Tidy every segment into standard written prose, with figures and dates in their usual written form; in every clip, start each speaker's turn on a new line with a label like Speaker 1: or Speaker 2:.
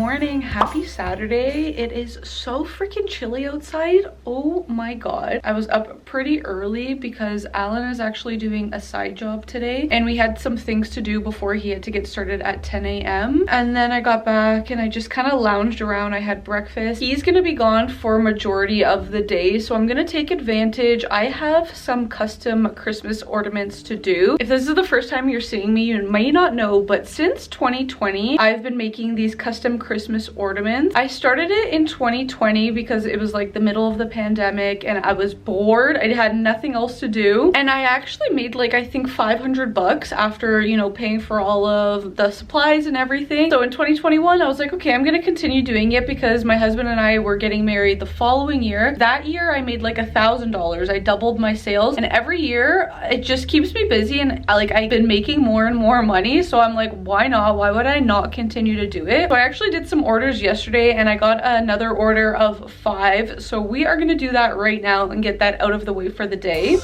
Speaker 1: morning. Happy Saturday. It is so freaking chilly outside. Oh my god. I was up pretty early because Alan is actually doing a side job today and we had some things to do before he had to get started at 10 a.m. and then I got back and I just kind of lounged around. I had breakfast. He's gonna be gone for majority of the day, so I'm gonna take advantage. I have some custom Christmas ornaments to do. If this is the first time you're seeing me, you may not know, but since 2020 I've been making these custom Christmas ornaments. I started it in 2020 because it was like the middle of the pandemic and I was bored. I had nothing else to do, and I actually made like I think 500 bucks after, you know, paying for all of the supplies and everything. So in 2021 I was like, okay, I'm gonna continue doing it because my husband and I were getting married the following year. That year I made like $1,000. I doubled my sales, and every year it just keeps me busy, and like I've been making more and more money, so I'm like, why not? Why would I not continue to do it? So I actually did some orders yesterday and I got another order of 5, so we are gonna do that right now and get that out of the way for the day.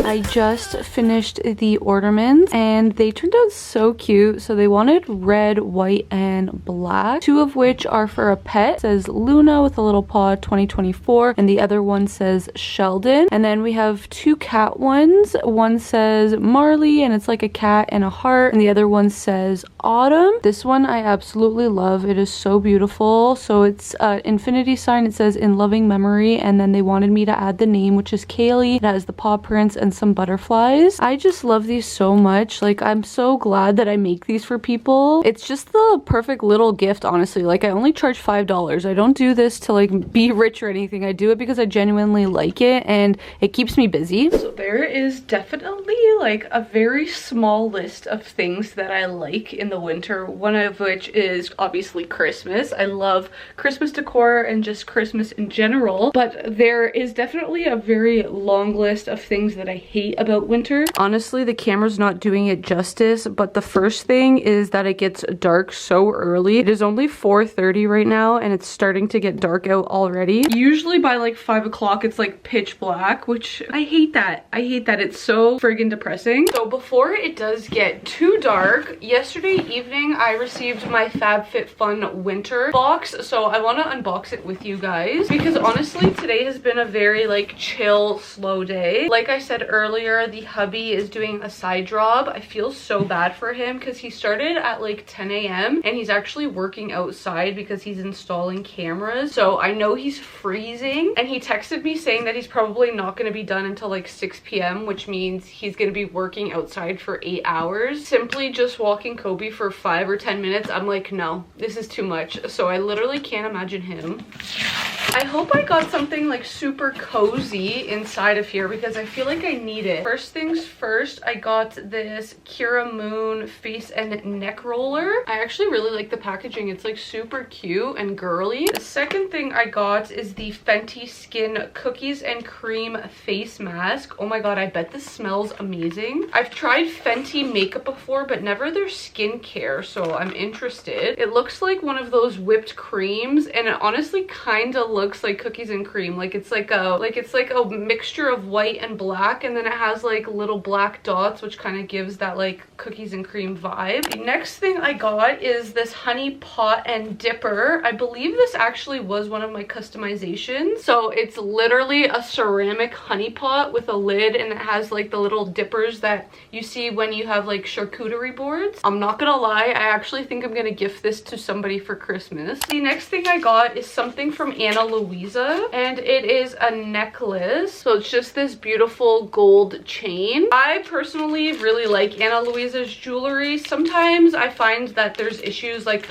Speaker 1: I just finished the ornaments and they turned out so cute. So they wanted red, white, and black, 2 of which are for a pet. It says Luna with a little paw 2024 and the other one says Sheldon. And then we have 2 cat ones. One says Marley and it's like a cat and a heart, and the other one says Autumn. This one I absolutely love. It is so beautiful. So it's an infinity sign. It says in loving memory, and then they wanted me to add the name, which is Kaylee. It has the paw prints and some butterflies. I just love these so much. Like, I'm so glad that I make these for people. It's just the perfect little gift, honestly. Like, I only charge $5. I don't do this to like be rich or anything. I do it because I genuinely like it and it keeps me busy. So there is definitely like a very small list of things that I like in the winter, one of which is obviously Christmas. I love Christmas decor and just Christmas in general, but there is definitely a very long list of things that I hate about winter. Honestly, the camera's not doing it justice, but the first thing is that it gets dark so early. It is only 4:30 right now and it's starting to get dark out already. Usually by like 5 o'clock it's like pitch black, which I hate that. I hate that. It's so friggin' depressing. So before it does get too dark, yesterday evening I received my FabFitFun winter box, so I want to unbox it with you guys because honestly today has been a very like chill, slow day. Like I said earlier, the hubby is doing a side job. I feel so bad for him because he started at like 10 a.m. and he's actually working outside because he's installing cameras. So I know he's freezing, and he texted me saying that he's probably not going to be done until like 6 p.m. which means he's going to be working outside for 8 hours. Simply just walking Kobe for 5 or 10 minutes, I'm like, no, this is too much. So I literally can't imagine him. I hope I got something like super cozy inside of here because I feel like I need it. First things first, I got this Kira Moon face and neck roller. I actually really like the packaging. It's like super cute and girly. The second thing I got is the Fenty Skin Cookies and Cream face mask. Oh my god, I bet this smells amazing. I've tried Fenty makeup before, but never their skincare, so I'm interested. It looks like one of those whipped creams, and it honestly kind of looks like cookies and cream. Like it's like a mixture of white and black, and then it has like little black dots, which kind of gives that like cookies and cream vibe. The next thing I got is this honey pot and dipper. I believe this actually was one of my customizations. So it's literally a ceramic honey pot with a lid, and it has like the little dippers that you see when you have like charcuterie boards. I'm not gonna lie, I actually think I'm gonna gift this to somebody for Christmas. The next thing I got is something from Anna Luisa, and it is a necklace. So it's just this beautiful gold chain. I personally really like Ana Luisa's jewelry. Sometimes I find that there's issues like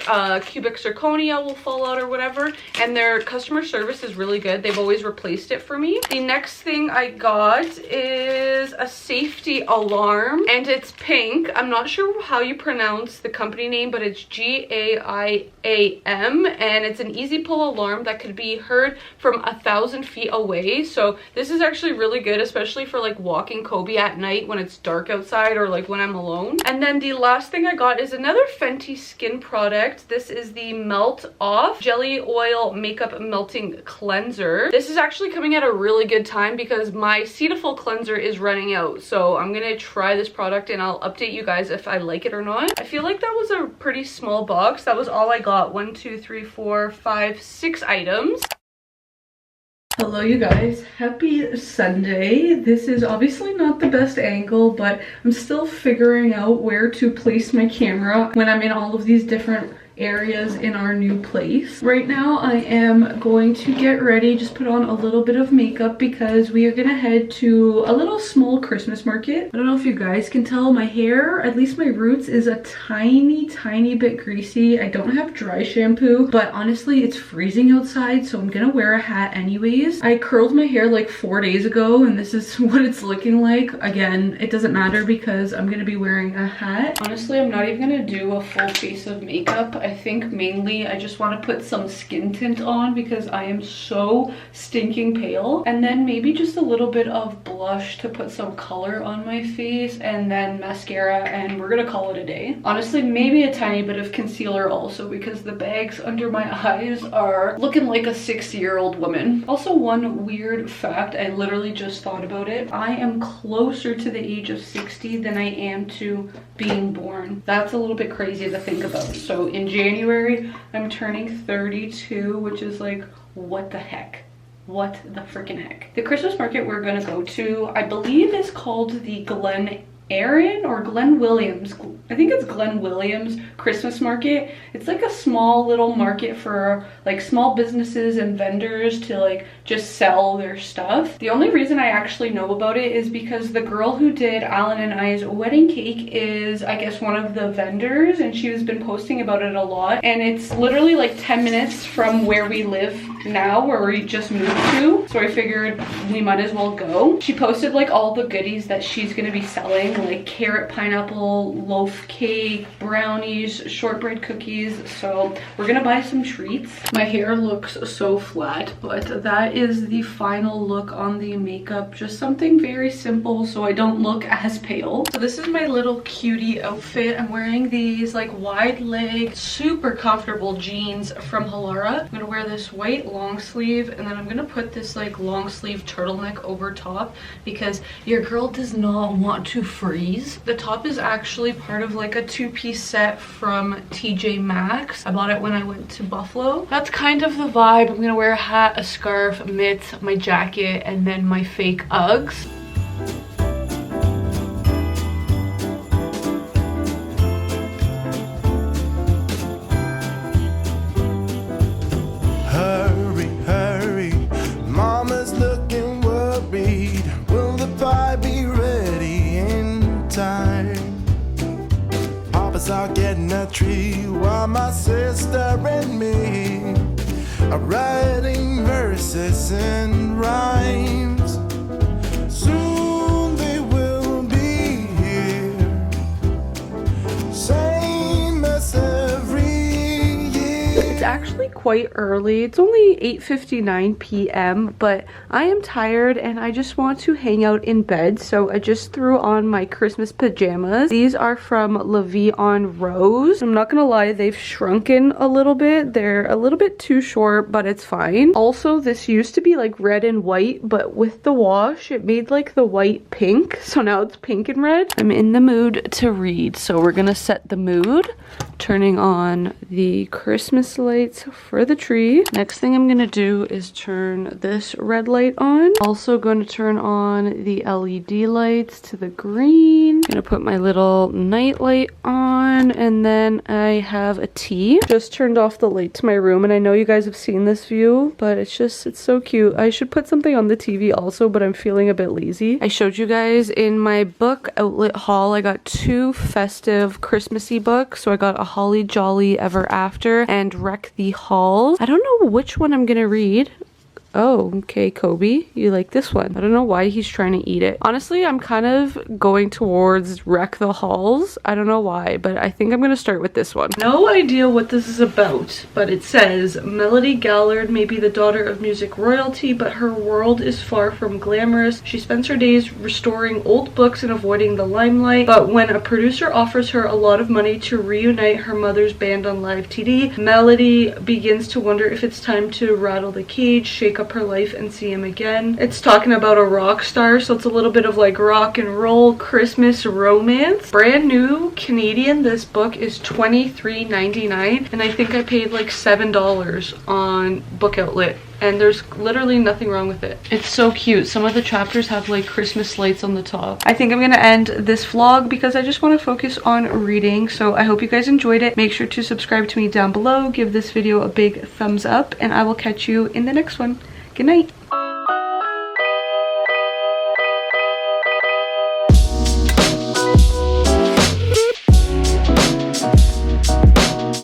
Speaker 1: cubic zirconia will fall out or whatever, and their customer service is really good. They've always replaced it for me. The next thing I got is a safety alarm, and it's pink. I'm not sure how you pronounce the company name, but it's GAIAM, and it's an easy pull alarm that could be heard from 1,000 feet away. So this is actually really good, especially for like walking Kobe at night when it's dark outside, or like when I'm alone. And then the last thing I got is another Fenty skin product. This is the Melt Off Jelly Oil Makeup Melting Cleanser. This is actually coming at a really good time because my Cetaphil cleanser is running out. So I'm gonna try this product and I'll update you guys if I like it or not. I feel like that was a pretty small box. That was all I got. 1, 2, 3, 4, 5, 6 items. Hello you guys, happy Sunday. This is obviously not the best angle, but I'm still figuring out where to place my camera when I'm in all of these different areas in our new place. Right now I am going to get ready, just put on a little bit of makeup because we are gonna head to a little small Christmas market. I don't know if you guys can tell, my hair, at least my roots, is a tiny bit greasy. I don't have dry shampoo, but honestly it's freezing outside, so I'm gonna wear a hat anyways. I curled my hair like 4 days ago and this is what it's looking like. Again, it doesn't matter because I'm gonna be wearing a hat. Honestly, I'm not even gonna do a full face of makeup. I think mainly I just want to put some skin tint on because I am so stinking pale, and then maybe just a little bit of blush to put some color on my face, and then mascara, and we're gonna call it a day. Honestly, maybe a tiny bit of concealer also because the bags under my eyes are looking like a 60-year-old woman. Also, one weird fact, I literally just thought about it. I am closer to the age of 60 than I am to being born. That's a little bit crazy to think about. So in January, I'm turning 32, which is like, what the heck? What the freaking heck? The Christmas market we're gonna go to, I believe, is called the Glen Williams. I think it's Glen Williams Christmas Market. It's like a small little market for like small businesses and vendors to like just sell their stuff. The only reason I actually know about it is because the girl who did Alan and I's wedding cake is, I guess, one of the vendors, and she has been posting about it a lot. And it's literally like 10 minutes from where we live now, where we just moved to. So I figured we might as well go. She posted like all the goodies that she's gonna be selling, like carrot pineapple loaf cake, brownies, shortbread cookies. So we're gonna buy some treats. My hair looks so flat, but that is the final look on the makeup. Just something very simple so I don't look as pale. So this is my little cutie outfit. I'm wearing these like wide leg, super comfortable jeans from Halara. I'm gonna wear this white long sleeve, and then I'm gonna put this like long sleeve turtleneck over top because your girl does not want to freeze. The top is actually part of like a 2-piece set from TJ Maxx. I bought it when I went to Buffalo. That's kind of the vibe. I'm gonna wear a hat, a scarf, mitts, my jacket, and then my fake Uggs.
Speaker 2: Hurry, hurry, Mama's looking worried. Will the pie be ready in time? Papa's out getting a tree while my sister and me are writing verses and rhymes. Soon they will be here, same as every year.
Speaker 1: It's actually quite early. It's only 8:59 p.m. but I am tired and I just want to hang out in bed, so I just threw on my Christmas pajamas. These are from La Vie en Rose. I'm not gonna lie, they've shrunken a little bit. They're a little bit too short, but it's fine. Also, this used to be like red and white, but with the wash it made like the white pink, so now it's pink and red. I'm in the mood to read, so we're gonna set the mood, turning on the Christmas lights for the tree. Next thing I'm gonna do is turn this red light on. Also going to turn on the LED lights to the green. Gonna put my little night light on, and then I have a tea. Just turned off the light to my room, and I know you guys have seen this view, but it's so cute. I should put something on the TV also, but I'm feeling a bit lazy. I showed you guys in my book outlet haul, I got 2 festive Christmassy books. So I got A Holly Jolly Ever After and Wreck the Halls. I don't know which one I'm gonna read. Oh, okay, Kobe, you like this one. I don't know why he's trying to eat it. Honestly, I'm kind of going towards Wreck the Halls. I don't know why, but I think I'm gonna start with this one. No idea what this is about, but it says, Melody Gallard may be the daughter of music royalty, but her world is far from glamorous. She spends her days restoring old books and avoiding the limelight, but when a producer offers her a lot of money to reunite her mother's band on live TD, Melody begins to wonder if it's time to rattle the cage, shake up her life, and see him again. It's talking about a rock star, so it's a little bit of like rock and roll Christmas romance. Brand new Canadian. This book is $23.99, and I think I paid like $7 on Book Outlet, and there's literally nothing wrong with it. It's so cute. Some of the chapters have like Christmas lights on the top. I think I'm gonna end this vlog because I just want to focus on reading. So I hope you guys enjoyed it. Make sure to subscribe to me down below, give this video a big thumbs up, and I will catch you in the next one. Good night.